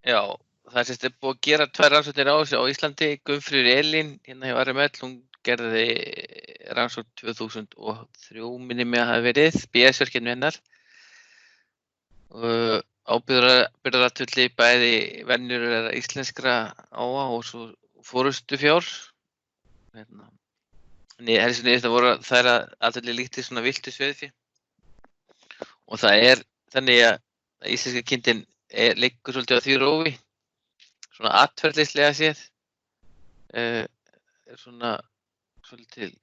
Já, það sést búið að gera 2 rannsóknir á þessu á Íslandi. Gunnfríður Elín, hérna hjá RML, hún gerði rannsókn 2003 minni mig að hafa verið, BS-verkefni hennar. Ábyrgðaratulli bæði venjulegra íslenskra áa og svo forystufjár. Helstu niðurstöður voru þær að atulli líkti svona villtu sauðfé. Og það er þannig að íslenska kindin liggur svolítið á því rófi, svona atferðlislega séð, svona svolítið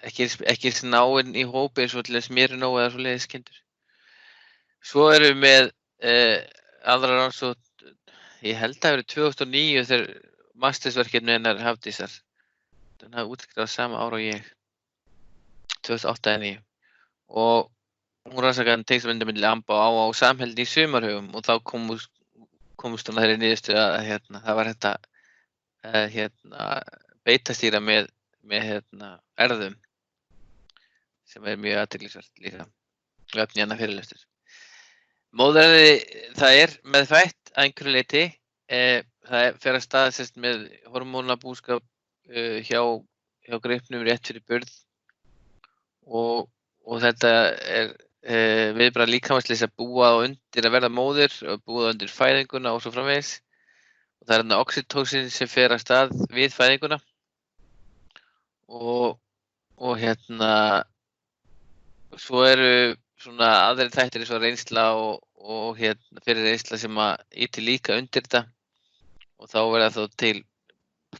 ekki náinn í hópi eins og til þess Merinó eða svoleiðis kindur. Svo erum við með aðra rannsókn, ég held að það hafi verið 2009 þegar mastersverkefni hennar Hafdísar. Hún hafði útskrifað sama ár og ég, 2008 eða 2009. Og hún rannsakaði tengslamyndir milli amba og á samheldni í sumarhögum og þá komust hún að þeirri niðurstöðu að það var hægt að beitastýra með erðum sem er mjög athyglisvert líka og efni annað fyrirlestur. Móðerði, það er meðfætt að einhverju leyti, það fer að stað með hormónabúskap hjá gripnum rétt fyrir burð og þetta er viðbragð líkamans að búa undir að verða móðir og búa undir fæðinguna og svo framvegis. Og það er oxytocin sem fer að stað við fæðinguna og svo eru svona aðrir þættir eins og reynsla og fyrir reynsla sem að ýtir líka undir þetta og þá verða þó til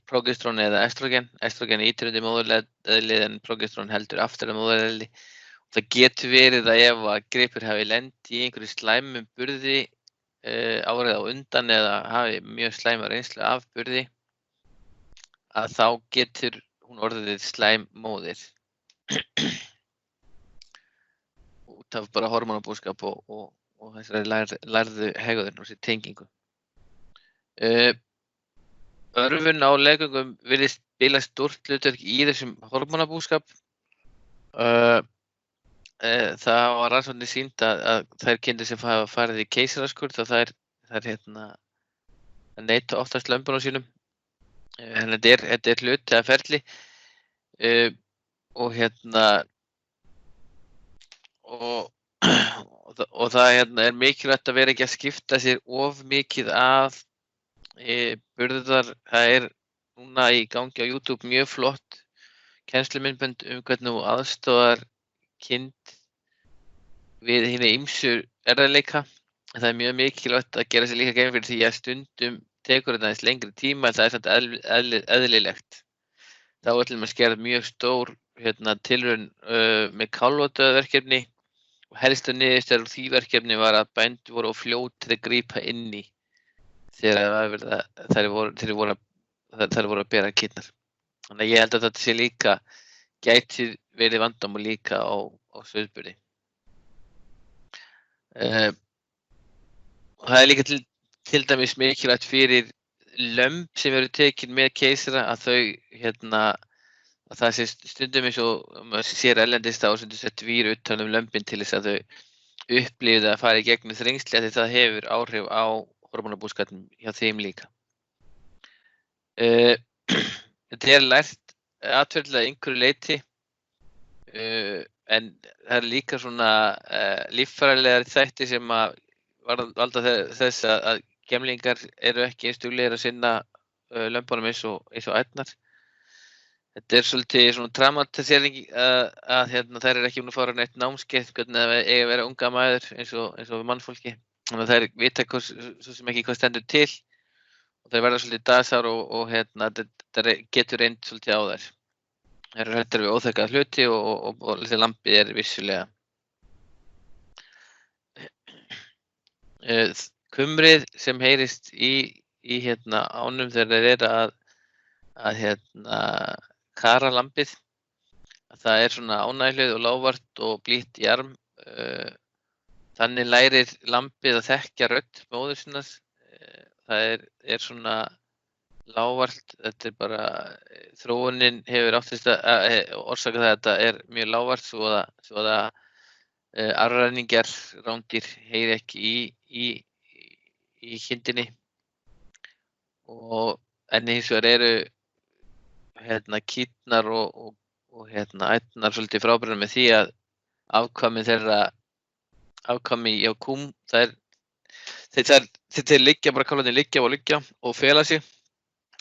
progestrón eða estrogen. Estrogen ýtir undir móðureðlið en progestrón heldur aftur af móðureðli. Það getur verið að ef að gripur hafi lent í einhverju slæmum burði árið á undan eða hafi mjög slæma reynslu af burði að þá getur hún orðið slæm móðir. Út af bara hormónabúskap og þessari lærðu hegðun og sér tengingu. Örvun á leggöngum virðist spila stórt hlutverk í þessum hormónabúskap. Það var rannsóknir sýnt að þær kindur sem hafa farið í keisaraskurð og þær neita oftast lömbunum sínum. En þetta er hluti af ferli og það er mikilvægt að vera ekki að skipta sér of mikið af burðar. Það er núna í gangi á YouTube mjög flott kennslumyndbönd hvernig þú aðstoðar kind við hina ýmsu erfiðleika. Það er mjög mikilvægt að gera sér líka grein fyrir því að stundum tekur þetta aðeins lengri tíma en það er samt eðlilegt. Þá er til dæmis gerð mjög stór tilraun með kálfadauðaverkefni og helstu niðurstöður úr því verkefni var að bændur voru of fljót til að grípa inn í þegar þær voru að bera kýrnar. Þannig að ég held að þetta sé líka gæti verið vandamál líka á sauðburði. Og það er líka til dæmis mikilvægt fyrir lömb sem eru tekin með keisara að þau að það sé stundum eins og maður sér erlendis þá stundum sett vír utan lömbin til þess að þau upplifið að fara í gegnum þrengsli af því það hefur áhrif á hormónabúskapnum hjá þeim líka. Þetta er lært atferðilega einhverju leyti en það er líka svona líffræðilegar þættir sem að valda þess að gemlingar eru ekki eins duglegir að sinna lömbunum eins og ærnar. Þetta er svolítið svona traumatisering að þær eru ekki búin að fara neitt námskeið hvernig það eiga að vera unga maður eins og mannfólki. Þannig að þær vita svo sem ekki hvað stendur til og þær verða svolítið dasar og þetta getur reynt svolítið á þær. Þær eru hræddar við óþekkaða hluti og þessi lambið er vissulega. Kumrið sem heyrist í ánum þegar þeir eru að kara lambið. Það er svona ánægjuleg og lágvært og blítt í arm. Þannig lærir lambið að þekkja rödd móður sinnar. Það er svona lágvært, þetta er bara þróunin hefur áttist að orsaka það að þetta er mjög lágvært svo að Arræningjar, rándýr heyri ekki í kindinni en hins vegar eru kýrnar og ætnar svolítið frábrugðnar með því að afkvæmi hjá kúm, þeir liggja bara kálfarnir liggja og fela sig,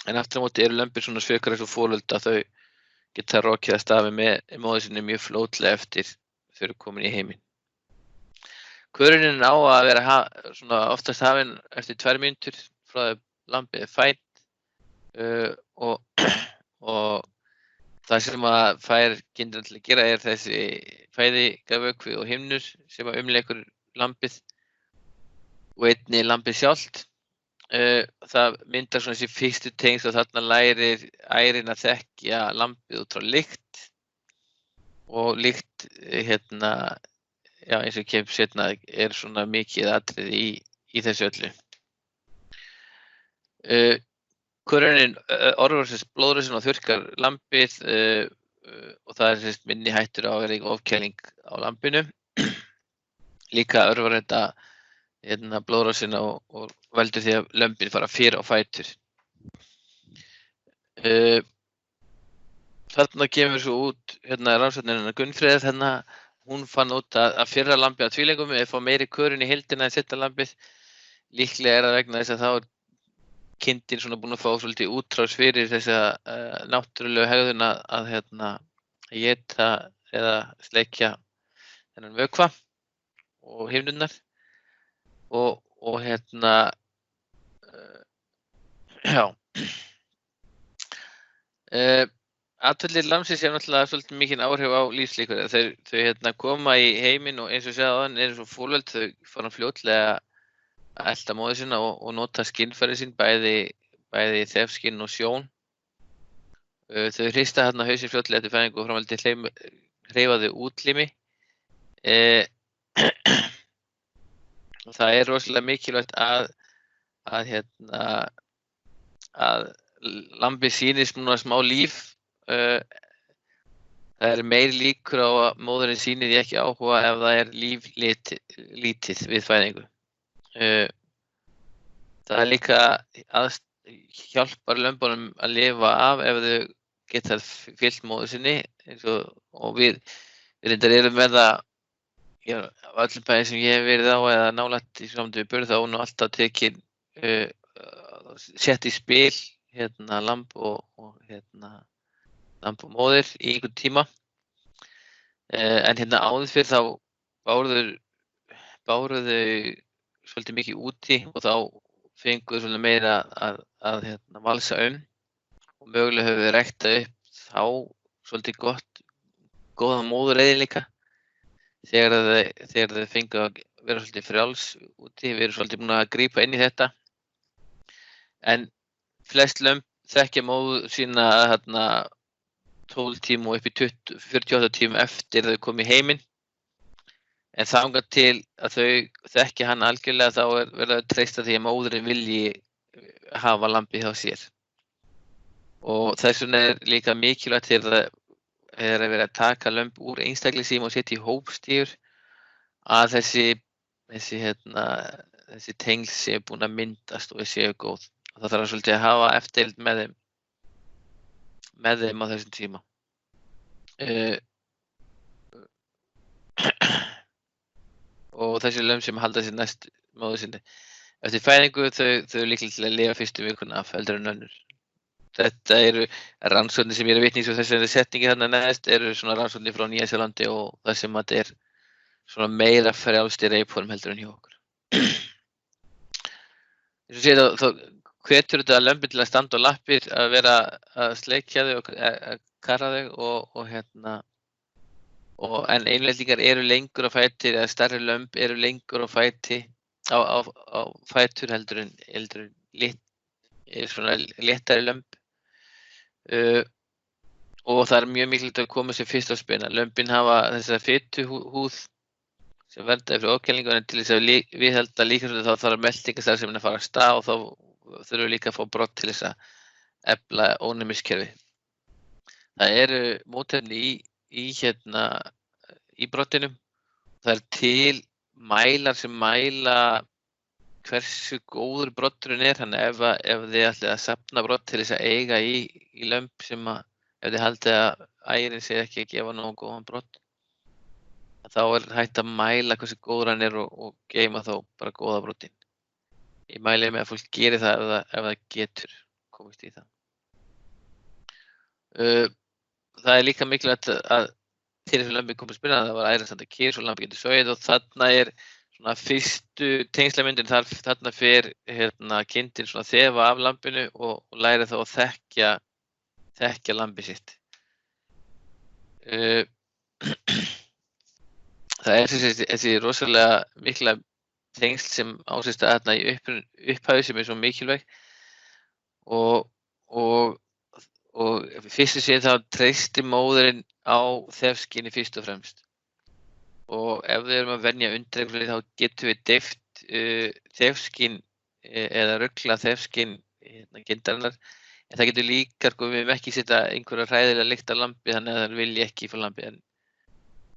en aftur á móti eru lömbin svona svökar eins og folöld að þau geta rokið að stafi með móður sinni mjög fljótlega eftir þau eru komin í heiminn. Körunin á að vera svona oftast hafin eftir 2 mínútur frá því lambið fætt og það sem að fær kindina til að gera þessi fæðingarvökvi og himnur sem að umlekur lambið og einnig lambið sjálft. Það myndar svona þessi fyrstu tengsl og þarna lærir ærin að þekkja lambið út frá lykt og lykt eins og kemur seinna svona mikið atriði í þessu öllu. Körunin orfar blóðrausin og þurrkar lambið og það minni hættur á að vera ofkæling á lambinu. Líka örvar þetta blóðrásina og veldur því að lömbin fara fyrr á fætur. Þarna kemur svo út rannsóknin Gunnfríðar, hún fann út að fyrra lambið á tvílingum fá meiri körun í heildina en seinna lambið. Líklega er það vegna þess að þá er kindin svona búin að fá svolítið útrás fyrir þessa náttúrulegu hegðun að éta eða sleikja þennan vökva og himnurnar og atferli lambsins hefur náttúrulega svolítið mikinn áhrif á lífslíkur. Þau koma í heiminn og eins og segja áðan eru svo fólöld, þau fara fljótlega að elta móður sína og nota skynfæri sín, bæði þefskinn og sjón. Þau hrista hausinn fljótlega eftir fæðingu og framhaldi hreyfa þau útlimi. Það er rosalega mikilvægt að lambið sýnir smá líf. Það er meiri líkur á að móðurinn sýnir því ekki áhuga ef það er líflítið við fæðingu. Það er líka hjálpar lömbunum að lifa af ef þau geta fylgt móður sinni og við reyndar erum með það á öllum bæðum sem ég hef verið á eða nálægt í samtöku við börn þá er nú alltaf tekin sett í spil lamb og móðir í einhvern tíma en áður fyrir þá báru þau svolítið mikið úti og þá fenguðu svolítið meira að valsa og mögulega höfum við ræktað upp þá svolítið góða móðureiginleika þegar þau fengu að vera svolítið frjáls úti. Við erum svolítið búin að grípa inn í þetta en flest lömb þekkja móður sína 12 tíma og upp í 48 tíma eftir þau komu í heiminn. En þangað til að þau þekkja hann algjörlega þá er verið að treysta því að móðurinn vilji hafa lambið hjá sér. Og þess vegna er líka mikilvægt þegar það er að vera að taka lömb úr einstaklingsím og setja í hópstígur að þessi tengsl séu búin að myndast og séu góð. Og það þarf svolítið að hafa eftirlit með þeim á þessum tíma. Og þessi lömb sem halda sér næst móður sinni. Eftir fæðingu þau líklega til að lifa fyrstu vikuna af heldur en önnur. Þetta eru rannsóknir sem ég er vitni í þessari setningi neðst eru svona rannsóknir frá Nýja-Sjálandi og það sem að þetta er svona meira frjálst í reipform heldur en hjá okkur. Eins og séð þá hvetur þetta lömbin til að standa á lappir að vera að sleikja þau og að karra þau en einleitlingar eru lengur á fæti eða stærri lömb eru lengur á fæti á fætur heldur en svona léttari lömb og það er mjög mikilvægt að koma sér fyrst á spena. Lömbin hafa þessa fituhúð sem verndar fyrir ofkælingu en til þess að viðhalda líkamsvöldum þá þarf meltingarstarfsemin að fara af stað og þá þurfum við líka að fá brott til þess að efla ónæmiskerfi. Það eru mótefni í brottinum Það til mælar sem mæla hversu góður broddurinn þannig ef þið ætlið að safna brodd til þess að eiga í lömb sem ef þið haldið að ærin sé ekki að gefa nógu góðan brodd, þá hægt að mæla hversu góður hann og geyma þá bara góða broddinn. Ég mæli með að fólk geri það ef það getur komist í það. Það líka mikilvægt að til þess að lömbin komið spyrna, það var ærastanda kýr svo lambið getur sogið og þarna svona fyrstu tengslamyndin, þarna fer kindin svona þefa af lambinu og læri þá að þekkja lambið sitt. Það þessi rosalega mikla tengsl sem ásist að þarna í upphafi sem svo mikilvæg og fyrst séð þá treysti móðurinn á þefskynið fyrst og fremst. Og ef við erum að venja undir þá getum við deyft þefskyn eða ruglað þefskyn kindarinnar. En það getur líka, við höfum ekki setja einhverja hræðilega lykt af lambi þannig að það vilji ekki fá lambi. En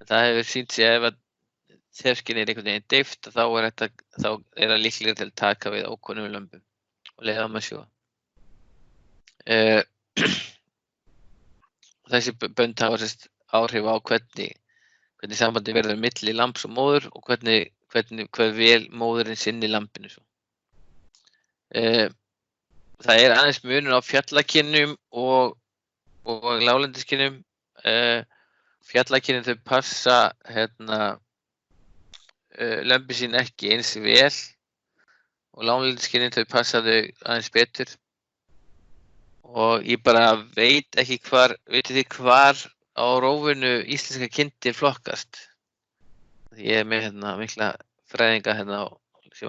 það hefur sýnt sig að ef þefskyn einhvern veginn deyft þá það líklega til að taka við ókunnum lömbum og leiða að sjúga. Þessi bönd hafa áhrif á hvernig sambandi verður milli lambs og móður og hver vel móðurinn sinni lambinu svo. Það aðeins munur á fjallakynnum og láglendiskynnum. Fjallakynnin þau passa lömbin sín ekki eins vel og láglendiskynninn þau passa þau aðeins betur. Og ég bara veit ekki vitið þið hvar á rófinu íslenska kindin flokkast. Ég með mikla fræðinga sem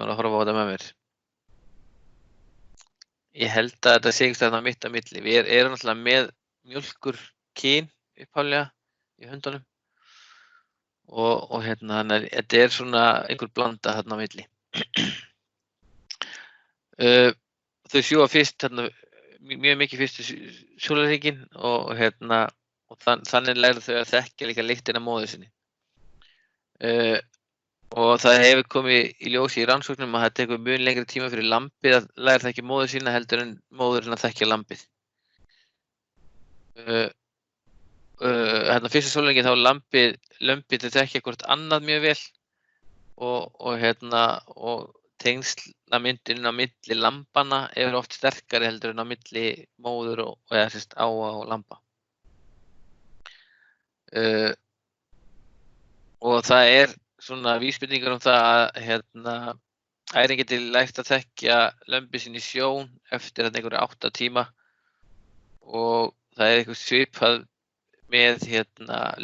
að horfa á þetta með mér. Ég held að þetta sé ekki þarna mitt á milli. Við erum náttúrulega með mjólkurkyn upphaflega í hundunum og þannig að þetta svona einhver blanda þarna á milli. Þau sjúga fyrst mjög mikið fyrstu sólarhringinn og þannig læra þau að þekkja líka lyktina af móður sinni. Og það hefur komið í ljós í rannsóknum að það tekur mun lengri tíma fyrir lambið að læra að þekkja móður sína heldur en móðurinn að þekkja lambið. Fyrsta sólarhringinn þá lömbið þau þekkja hvort annað mjög vel og tengslamyndin á milli lambana oft sterkari heldur en á milli móður áa og lamba. Og það svona vísbendingar það að ærin geti lært að þekkja lömbin sín í sjón eftir einhverja 8 tíma og það eitthvað svipað með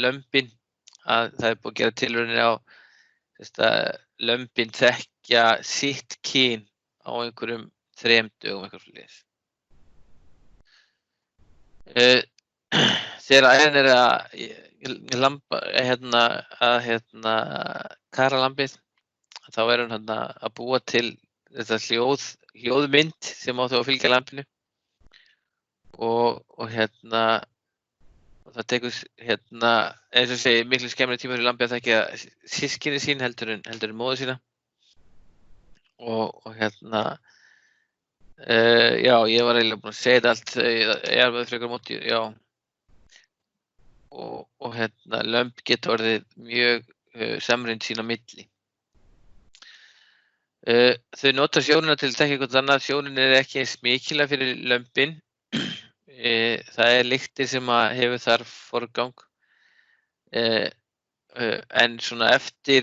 lömbin að það búið að gera tilraunir á lömbin þekkja sitt kyn á einhverjum 3 dögum eitthvað svoleiðis. Þegar ærin kara lambið þá hún að búa til þetta hljóðmynd sem á þau að fylgja lambinu og það tekur eins og segi miklu skemmri tíma fyrir lambið að þekkja systkini sín heldur en móður sína og já, ég var eiginlega búinn að segja þetta allt, ég með frekar móti, já. Og lömb geta orðið mjög samrýnd sín á milli. Þau nota sjónina til að þekkja eitthvað annað. Sjónin ekki eins mikilvæg fyrir lömbin. Það lyktir sem hefur þar forgang. En svona eftir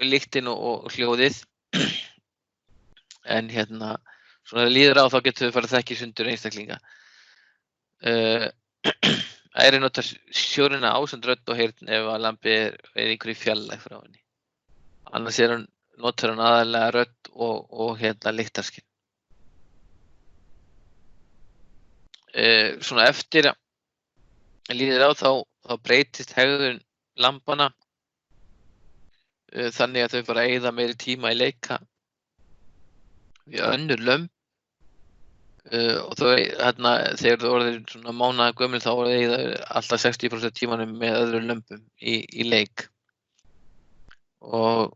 lyktin og hljóðið. En svona líður á þá getur þau farið að þekkja sundur einstaklinga. Ærin notar sjórina ásamt rödd og heyrn ef að lambið einhverju fjarlæg frá henni. Annars notar hún aðallega rödd og lyktarskyn. Svona eftir líður á þá breytist hegðun lambanna þannig að þau fara að eyða meiri tíma í leika við önnur lömb. Og þegar þau orðið svona mánaða gömul þá voru alltaf 60% tímanum með öðrum lömbum í leik. og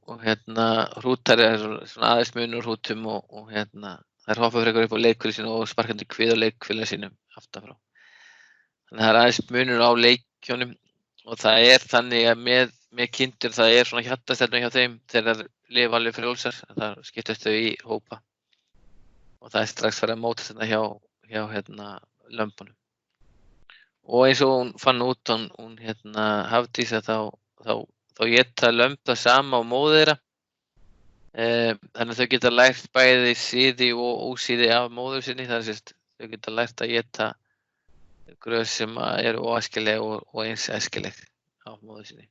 hrútar svona aðeins munur hrútum og þær hoppa frekar upp á leikkvíli sínu og sparkandi kvið á leikkvíla sínum aftan frá. Þannig það aðeins munur á leikjunum og það þannig að með kindur það svona hjartastefna hjá þeim þegar þær lifa alveg frjálsar, það skiptast þau í hópa og það strax farið að móta þetta hjá lömbunum. Og eins og hún fann út, hún Hafdís að þá éta lömb það sama á móður þeirra. Þannig að þau geta lært bæði siði og ósiði af móður sinni, þau geta lært að éta grös sem eru óæskileg og eins æskileg af móður sinni.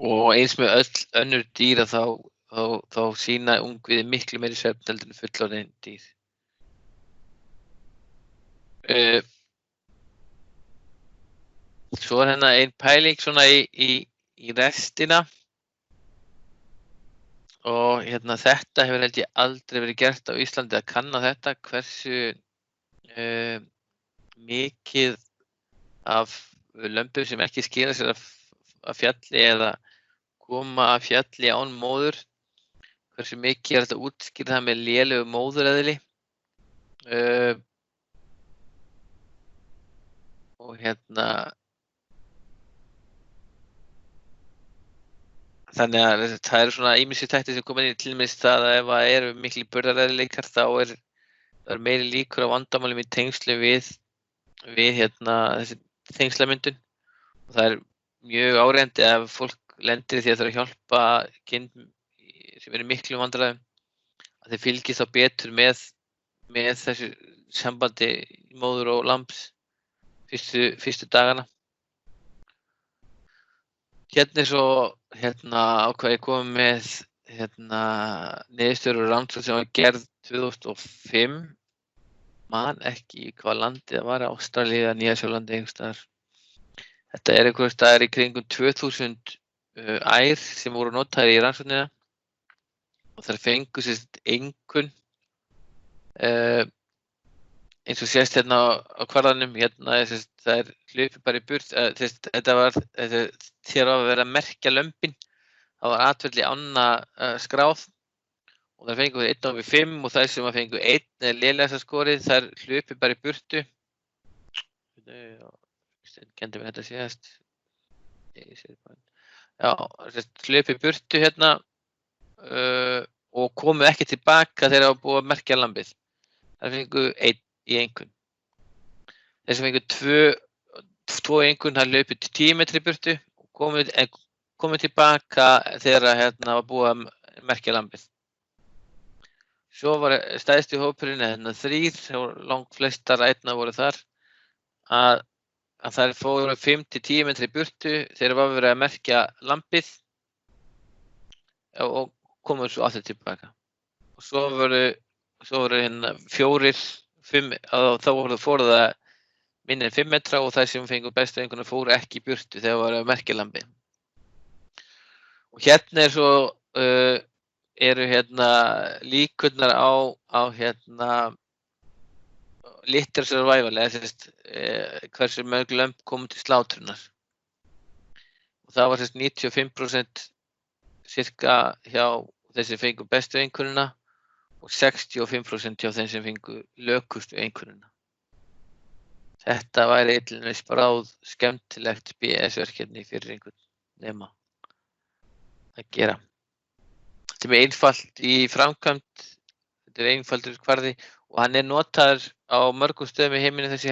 Og eins með öll önnur dýr þá sýna ungviði miklu meiri svefn heldur en fullorðin dýr. Svo ein pæling svona í restina og þetta hefur held ég aldrei verið gert á Íslandi að kanna þetta, hversu mikið af lömbum sem ekki skila sér af fjalli eða koma af fjalli án móður, hversu mikið þetta útskýra það með lélegu móðureðli. Og þannig að það svona ýmsir þættir sem koma inn í til dæmis það að ef það eru miklir burðaræðileikar þá er meiri líkur á vandamálum í tengslum við þessi tengslamyndun og það er mjög áríðandi ef fólk lendir í því að það hjálpa kindum sem eru miklu vandræðum að þeir fylgist þá betur með þessu sambandi móður og lambs fyrstu dagana. Svo ákvað ég komið með niðurstöður og rannsókn sem var gerð 2005, man ekki í hvaða landi það var, Ástralíu eða Nýja-Sjálandi einhvers staðar. Þetta einhvers staðar í kringum 2000 ær sem voru notaðir í rannsóknina og þær fengu einkunn eins og sést á kvarðanum, það hlupi bara í burt, þetta var þegar að vera að merkja lömbin, það var atferli ána skráð og þær fengu 1/5 og þær sem fengu 1 eða lélegasta skorið, þær hlupi bara í burtu. Kendi mér þetta síðast. Já, hlupi í burtu og komu ekki tilbaka þegar það var búið að merkja lambið. Þær fengu 1 í einkunn. Þeir sem fengu 2 einkunn, það hlaupið 10 metri í burtu og komið tilbaka þegar var búið að merkja lambið. Svo var stærsti hópurinn 3, langflestar ætna voru þar, að þær fóru 5-10 metri í burtu þegar var verið að merkja lambið og komið svo aftur tilbaka. Og svo voru 4, 5, þá fóru það minni en 5 metra og þær sem fengu bestu einhvern fóru ekki í burtu þegar var að merkja lambi. Og svo eru líkurnar á litter survival, eða hversu mörg lömb komu til slátrunar. Og það var 95% cirka hjá þeir sem fengu bestu einkunnina og 65% hjá þeim sem fengu lökustu einkunnina. Þetta væri eitthvað bráð skemmtilegt BS-verkefni fyrir einhvern nema að gera. Þetta er einfalt í framkvæmd, þetta einfaldur kvarði og hann notaður á mörgum stöðum í heiminum þessi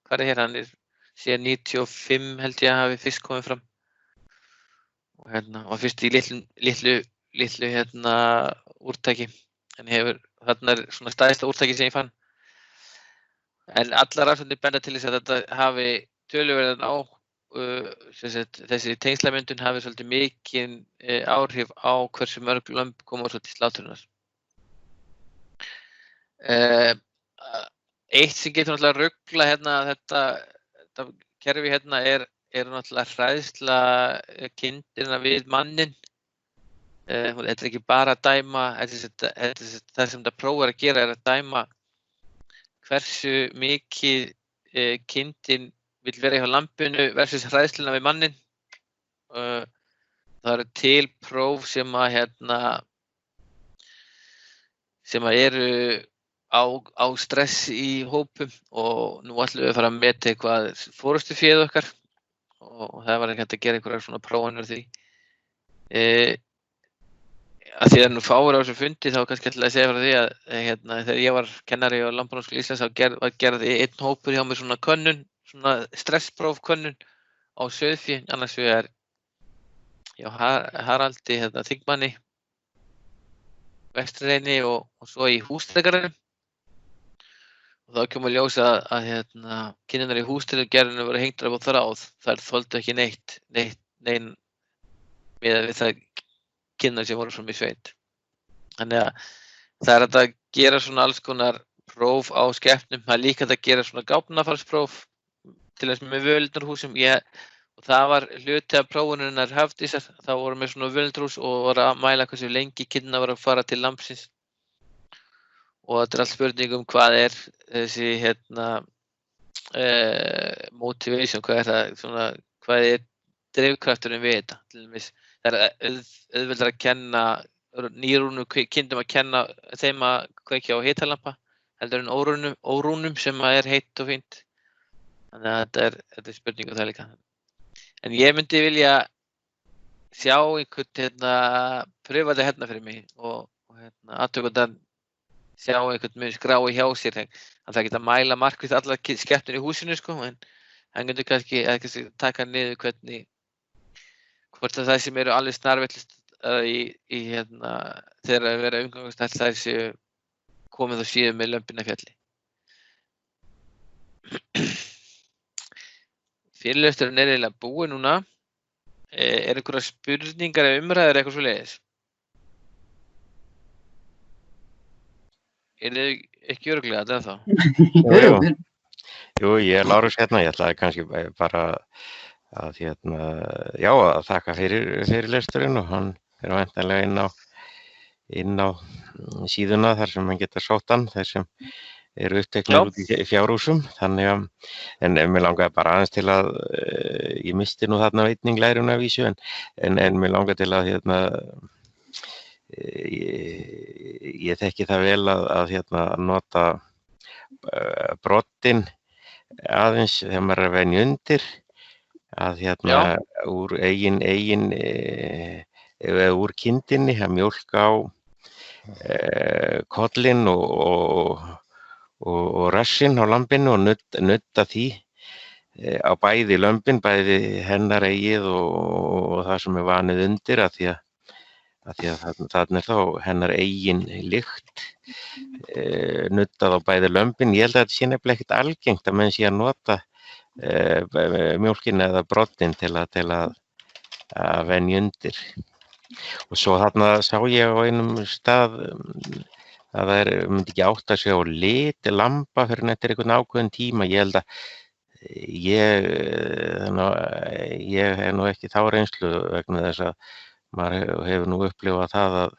kvarði hér, hann síðan 95 held ég að hafi fyrst komið fram. Og fyrst í litlu úrtaki. En þarna svona stærsta úrtaki sem ég fann. En allar rannsóknir benda til þess að þetta hafi töluverðan þessi tengslamyndun hafi svolítið mikinn áhrif á hversu mörg lömb koma svo til slátrunar. Eitt sem getur náttúrulega rugla þetta kerfi er náttúrulega hræðsla kindina við mannin. Þetta er ekki bara að dæma, það sem það prófar að gera að dæma hversu mikið kindin vill vera hjá lambinu versus hræðsluna við mannin. það eru til próf sem að eru á stress í hópum og nú ætlum við að fara að meta eitthvað forystuféð okkar og það var ekki hægt að gera einhverjar svona prófanir því. Að því að nú fáir á þessu fundi þá kannski ætla að segja frá því að þegar ég var kennari á Landbúnaðarháskóla Íslands þá gerði einn hópur hjá mér svona könnun, svona stressprófkönnun á sauðfé, annars vegar hjá Haraldi þingmanni Vestrareyni og svo í húsdreikaranum. Og þá kom að ljósa að kynjarnar í húsdreikaranum voru hengdar upp á þráð. Þær þoldu ekki nein miðað við það kynnar sem voru fram í sveit. Þannig að það er hægt að gera svona alls konar próf á skepnum. Það er líka hægt að gera svona gáfnafarspróf til þess með völundarhúsum. Og það var hluti af prófuninnar Hafdísar. Þá voru með svona völundarhús og voru að mæla hversu lengi kynna voru að fara til lambsins. Og þetta er allt spurning hvað er þessi motivation, hvað er drifkrafturinn við þetta. Til dæmis það er auðveldara að kenna nýrúnu kindum að kenna þeim að kveikja á hitalampa heldur en órúnum sem er heitt og fínt. Þannig að þetta er spurning það líka. En ég myndi vilja sjá einhvern pröfa þetta fyrir mig og athuga sjá einhvern mun skrái hjá sér. Það geta að mæla markvist allar skepnur í húsinu sko, en hann getur kannski taka niður hvort að það sem eru alveg snarvillist þegar að vera umgangast þær séu komið og síðu með lömbina fjalli. Fyrirlesturinn er eiginlega búinn núna. Er einhverjar spurningar eða umræður eitthvað svoleiðis? Er þið ekki örugglega þetta þá? Jú, ég er Lárus hérna. Ég ætlaði kannski bara að að þakka fyrir lesturinn og hann er væntanlega inn á síðuna þar sem hann geta sótt hann, þeir sem eru uppteknir út í fjárhúsum. Þannig að, en mér langaði bara aðeins til að, ég misti nú þarna vitninglæruna að vísu, en mér langaði til að ég þekki það vel að nota broddinn aðeins þegar maður er að venja undir. Að úr úr kindinni að mjólka á kollinn og rassinn á lambinu og nudda því á bæði lömbin, bæði hennar eigið og það sem er vanið undir að því að þarna er þá hennar eigin lykt nuddað á bæði lömbin. Ég held að þetta sé nefnilega ekkert algengt að menn sé að nota mjólkin eða broddinn til að venja undir. Og svo þarna sá ég á einum stað að það myndi ekki átta sig á lit lamba fyrir eftir einhvern ákveðinn tíma. Ég held að ég hef nú ekki þá reynslu vegna þess að maður hefur nú upplifað það að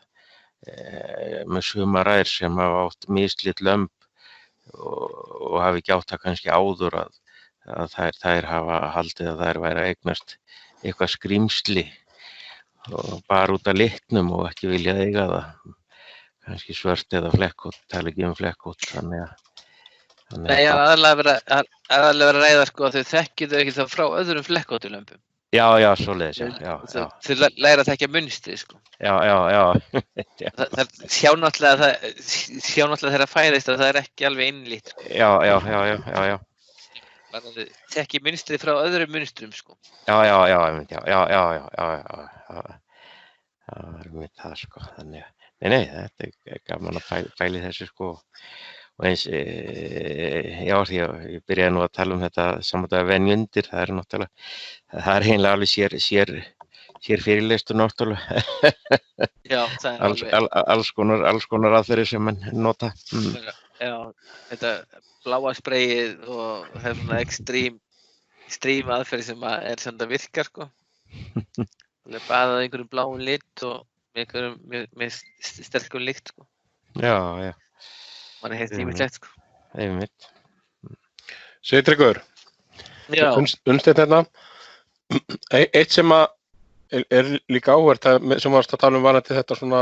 með sumar ær sem hafa átt mislit lömb og hafi ekki átt það kannski áður að þær hafa haldið að þær væri að eignast eitthvað skrímsli og bara út af litnum og ekki viljað eiga það. Kannski svört eða flekkótt, tala ekki flekkótt, þannig að Nei, það er aðalega verið að ræða sko að þau þekkið þau ekki þá frá öðrum flekkóttulömbum. Já, svoleiðis, já. Þau læra að þekkja munstrið sko. Já. Það sjá náttúrulega þeirra fæðist að það er ekki alveg innlít. Já. Þau þekkja munstrið frá öðrum munstrum sko. Já. Það er mitt það sko, þannig að Nei, þetta er gaman að pæli þessu sko og eins, já því að ég byrjaði nú að tala þetta saman að venja undir, það er náttúrulega, það er eiginlega alveg sér fyrirlestur náttúrulega. Já, það er alls konar aðferðir sem mann nota. Já, þetta bláa spreyið og það er svona extrím aðferð sem er samt að virka sko. Það er baðað einhverjum bláum lit og með sterkum lykt sko. Já. Man heilt ýmislegt sko. Einmitt. Sigtryggur. Já. Unnsteinn hérna. Eitt sem að líka áhvert sem varst að tala varandi þetta svona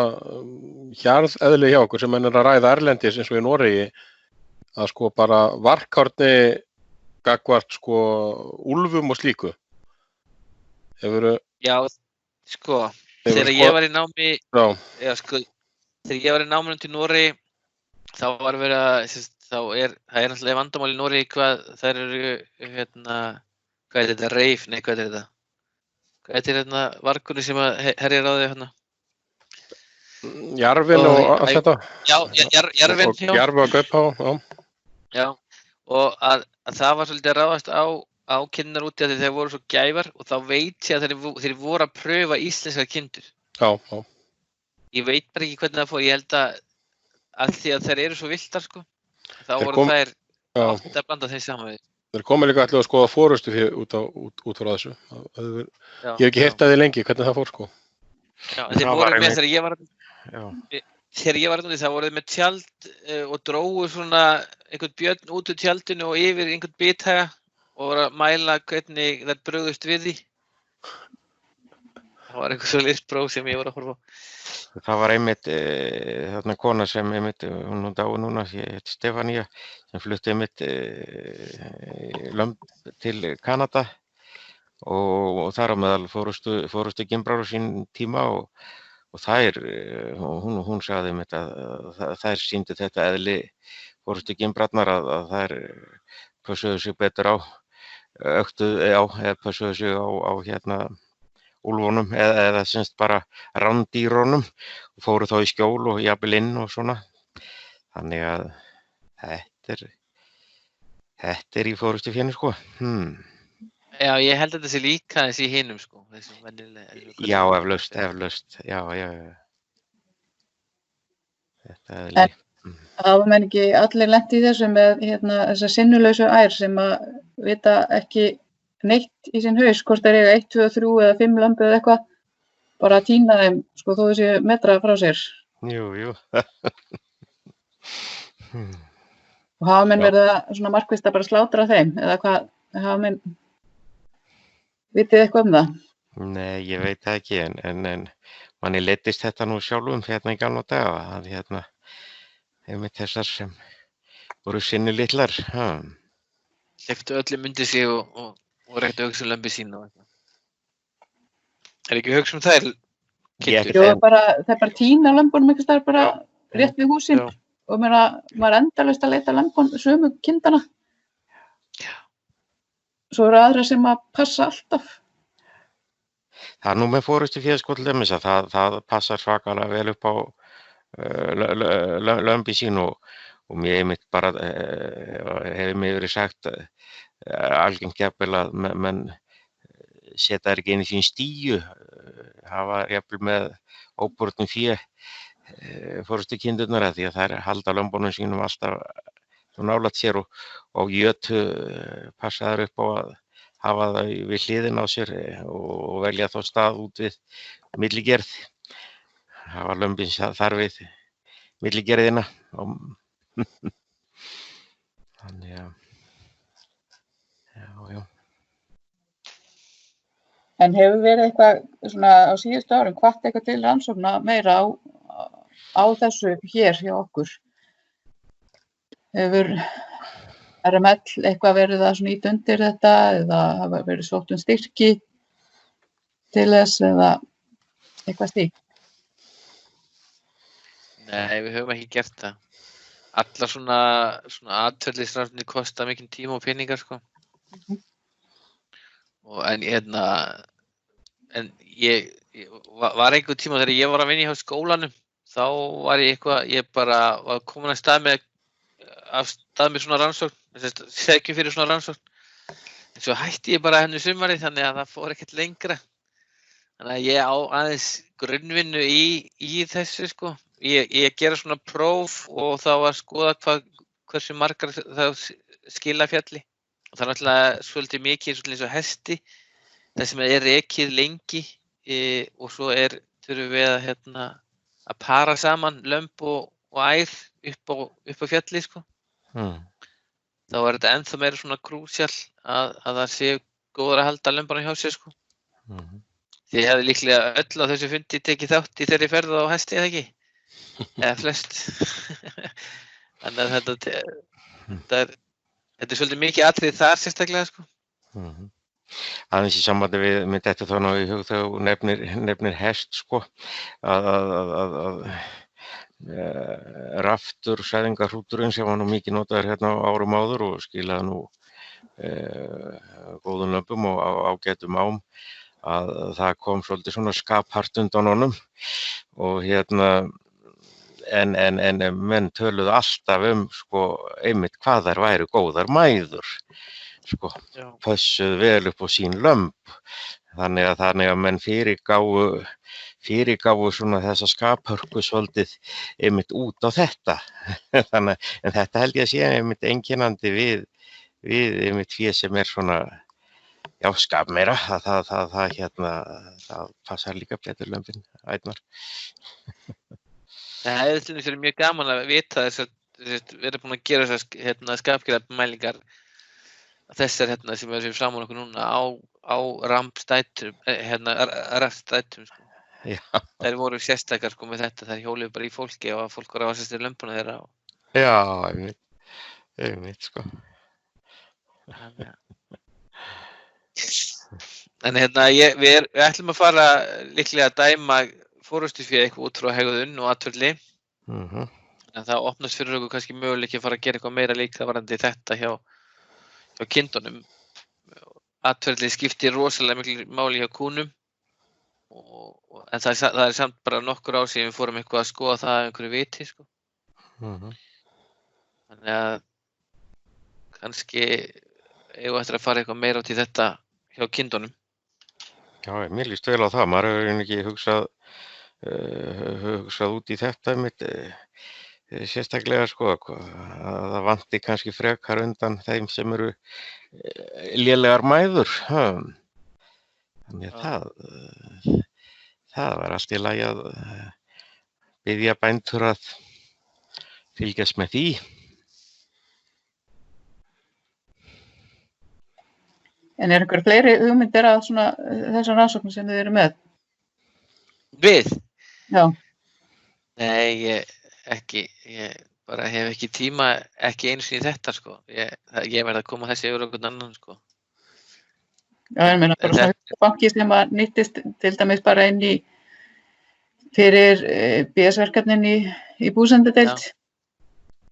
hjarðeðli hjá okkur sem menn að ræða erlendis eins og í Noregi að sko bara varkárni gagnvart sko úlfum og slíku. Já, sko, þegar ég var í námi, þegar ég var í náminu til Noregi, þá var verið að, það er náttúrulega vandamál í Noregi hvað þær eru, hvað er þetta, reif, nei, hvað er þetta? Hvað er þetta varkunni sem að herjar á þau hérna? Jarfinn og allt þetta? Já, jarfinn, já. Jarfi og Gaupá, já. Já, og að það var svolítið að ráðast á kinnar úti að þeir voru svo gæfar og þá veit ég að þeir voru að pröfa íslenskar kindur. Já, já. Ég veit bara ekki hvernig það fór, ég held að því að þær eru svo villtar, sko, þá voru þær átt að blanda þeim saman við. Þeir komið líka allir að skoða fórustu út frá þessu. Ég hef ekki heyrt að þið lengi, hvernig það fór, sko. Já, þeir voru með þegar ég var þá voru þeir með tjald og drógu svona einhvern björn út úr tjaldinu og yfir einhvern bithaga og voru að mæla hvernig þær brugðust við því. Það var einhver svo listpróf sem ég voru að horfa á. Það var einmitt þarna kona sem einmitt, hún dáið núna, ég heit Stefania, sem flutti einmitt lömb til Kanada og þar á meðal fórustu gimbrar á sín tíma og þær, hún sagði einmitt að þær sýndu þetta eðli fórustu gimbrarnar að þær pössuðu sig betur eða pössuðu sig á úlfunum eða semst bara rándýrunum og fóru þá í skjól og jafnvel inn og svona. Þannig að þetta er í fórustu fjörnum, sko. Já, ég held að þetta sé líka þessi í hinum, sko. Já, eflaust, já. Þetta er líka. Hafa menn ekki allir lent í þessu með þessar sinnulausu ær sem að vita ekki neitt í sinn haus, hvort þeir eiga 1, 2, 3 eða 5 lömb eða eitthvað, bara að týna þeim, sko, þó þessi metra frá sér. Jú. Og hafa menn verið svona markvisst að bara slátra þeim, eða hvað, hafa menn, vitið eitthvað það? Nei, ég veit það ekki, en manni leiddist þetta nú sjálfum í gamla daga, að einmitt þessar sem voru sinnulitlar. Hleyptu öllum undir sig og reyndu að hugsa lömbi sín og eitthvað. Er ekki hugsa þær kindur? Jú, það er bara týna lömbunum einhvers staðar bara rétt við húsin og maður endalaust að leita lömbun sömu kindana. Já. Svo eru aðra sem að passa alltaf. Það er nú með fórustu fjör, sko, til dæmis að það passar svakalega vel upp á lömbi sín og mér einmitt bara hefur mér verið sagt algengt jafnvel að menn setja þær ekki inn í sín stíu, hafa jafnvel með óbornum fé fórustu kindurnar því að þær halda lömbunum sínum alltaf nálægt sér og jötu passa þær upp á að hafa þau við hliðina á sér og velja þá stað út við milligerð. Hafa lömbin þar við milligerðina. Þannig að já. En hefur verið eitthvað svona á síðustu árum hvatt eitthvað til rannsókna meira á þessu hér hjá okkur? Hefur RML eitthvað verið að svona ýta undir þetta eða hafa verið sótt styrki til þess eða eitthvað slíkt? Nei, við höfum ekki gert það. Allar svona atferlisrannsóknir kosta mikinn tíma og peningar, sko. En ég var einhvern tíma þegar ég var að vinna hjá skólanum, þá var ég bara var komin af stað með svona rannsókn, segjum fyrir svona rannsókn. En svo hætti ég bara henni sumarið þannig að það fór ekkert lengra. Þannig að ég á aðeins grunnvinnu í þessu, sko. Ég gera svona próf og þá að skoða hversu margar það skila fjalli. Og það er náttúrulega svolítið mikið eins og hesti, það sem er rekið lengi og svo þurfum við að para saman lömb og ær upp á fjalli, sko. Þá er þetta ennþá meira svona krúsjál að það sé góður að halda lömbana hjá sér, sko. Þið hefði líklega öll á þessu fundi tekið þátt í þeirri ferð á hesti, eða ekki? Eða flest. Þannig að þetta er svolítið mikið atriði þar sérstaklega, sko. Aðeins í sambandi við þetta þá ná í hug þá nefnir hest, sko, að raftur sæðingarhrúturinn sem var nú mikið notaður hérna á árum áður og skilaði nú góðum lömpum og ágætum ám, að það kom svolítið svona skaphart undan honum og en menn töluðu alltaf sko einmitt hvað þær væru góðar mæður, sko, pössuðu vel upp á sín lömb, þannig að menn fyrirgáfu svona þessa skaphörku svolítið einmitt út á þetta. En þetta held ég að sé einmitt einkennandi við einmitt fé sem svona skapmeira, það passar líka betur lömbin, ætnar. Það hefði til dæmis verið mjög gaman að vita við erum búin að gera þessar skapgerðarmælingar þessar sem við erum fram á okkur núna á rampstættum, rafstættum, sko. Já. Þær voru sérstakar, sko, með þetta, þær hjóluðu bara í fólki og fólk voru að sérstu lömbuna þeirra. Já, einmitt, sko. En við ætlum að fara líklega að dæma forystufé eitthvað út frá hegðun og atferli. En það opnast fyrir okkur kannski möguleiki að fara að gera eitthvað meira líka varðandi þetta hjá kindunum. Atferli skiptir rosalega miklu máli hjá kúnum, en það er samt bara nokkur ár síðan við fórum eitthvað að skoða það af einhverju viti, sko. Þannig að kannski eigum við eftir að fara eitthvað meira út í þetta hjá kindunum. Já, mér líst vel á það, maður hefur ekki hugsað út í þetta mitt sérstaklega, sko, að það vanti kannski frekar undan þeim sem eru lélegar mæður. Þannig að það var allt í lagi að biðja bændur að fylgjast með því. En einhver fleiri hugmyndir að þessar rannsóknir sem þið eru með? Við? Já. Nei, ekki. Ég bara hef ekki tíma, ekki einu sinni í þetta, sko. Ég verð að koma þessi yfir einhvern annan, sko. Já, ég meina bara svona banki sem að nýttist til dæmis bara inn í fyrir BS-verkefnin í búsendadeild.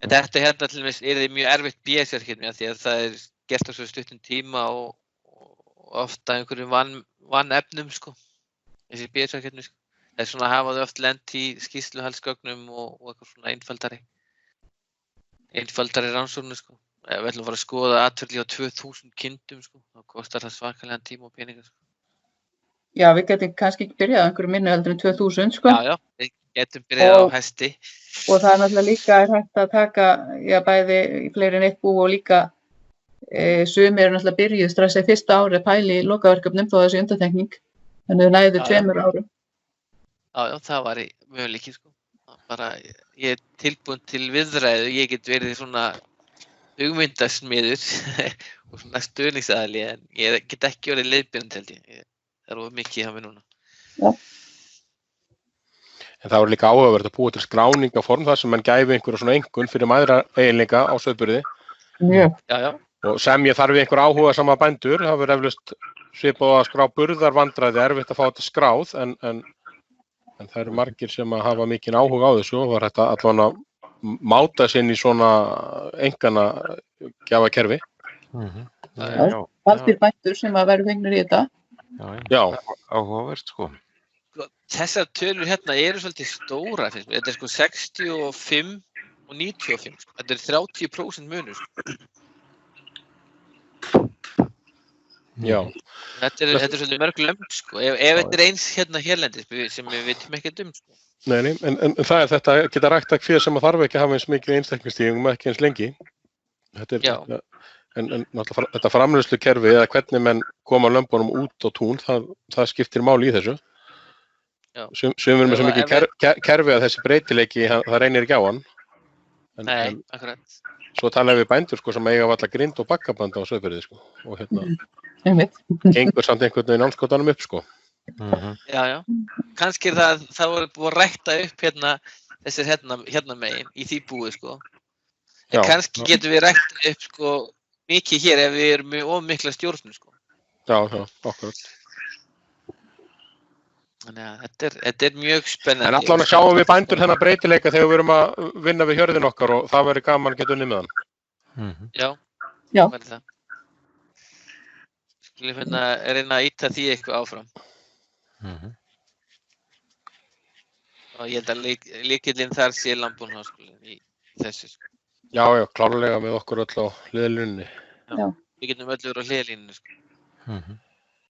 En þetta til dæmis yrði mjög erfitt BS-verkefni því að það er gert á svo stuttum tíma og ofta einhverjum vannefnum, sko, þessi BS-verkefni, sko. Það er svona að hafa þau oft lent í skýrsluhaldsgögnum og eitthvað svona einfaldari rannsóknir, sko. Ef við ætlum að fara að skoða atferli á 2000 kindum, sko, þá kostar það svakalega tíma og peninga, sko. Já, við getum kannski ekki byrjað á einhverju minni heldur en 2000, sko. Já, við getum byrjað á hesti. Og það er náttúrulega líka hægt að taka, bæði fleiri en eitt bú og líka sumir eru náttúrulega byrjuð strax í fyrsta ári að pæli í lokaverkefnum þó þessi undantekning. Þannig þau næðu 2 árum. Já, það var möguleiki, sko. Bara, ég er tilbúin til viðræðu, ég get verið svona hugmyndasmiður og svona stuðningsaðili, en ég get ekki verið leiðbeinandi, held ég. Það er of mikið hjá mig núna. Já. En það var líka áhugavert að búa til skráningaform þar sem mann gæfi einhverja svona einkunn fyrir mæðra eiginleika á sauðburði. Já. Og sem ég þarf við einhver áhuga sama bændur, það verður eflaust svipað að skrá burðarvandræði, erfitt að fá þetta skráð, en það eru margir sem að hafa mikinn áhuga á þessu og var þetta allan að máta sinn í svona engana gjafakerfi. Valdir bændur sem að verður fengnir í þetta. Já. Áhugavert, sko. Þessar tölur hérna eru svolítið stóra, finnst mér. Þetta er sko 65 og 95, sko. Þetta er 30% munur, sko. Já. Þetta er svolítið mörg lömb, sko. Ef þetta er eins hérna hérlendis sem við vitum ekkert um, sko. Nei, en það er þetta geta rækta kvér sem að þarf ekki að hafa eins mikið einstaklingstíðum ekki eins lengi. Þetta er en náttúrulega þetta framleiðslukerfi eða hvernig menn koma lömbunum út á tún, það skiptir máli í þessu. Sumir með svo mikið kerfi að þessi breytileiki, það reynir ekki á hann. Nei, akkurat. Svo talaðum við bændur, sko, sem eiga alla grind og bakkaband á sauðburði, sko. Og Einmitt. gengur samt einhvern veginn andskotanum upp, sko. Já. Kannski það voru búið að rækta upp þessir hérna megin í því búi, sko. En kannski getum við rækta upp, sko, mikið hér ef við erum með of mikla stjórnum, sko. Já, akkurat. Þannig að þetta er mjög spennandi. En allan að sjáum við bændur þennan breytileika þegar við erum að vinna við hjörðin okkar og það verður gaman að geta unnið með hann. Já. Verður það. Skulum reyna að ýta því eitthvað áfram. Og ég held að lykillinn þar sé Landbúnaðarháskólinn í þessu, sko. Já, klárlega með okkur öll á hliðarlínunni. Já. Við getum öll verið á hliðarlínunni, sko.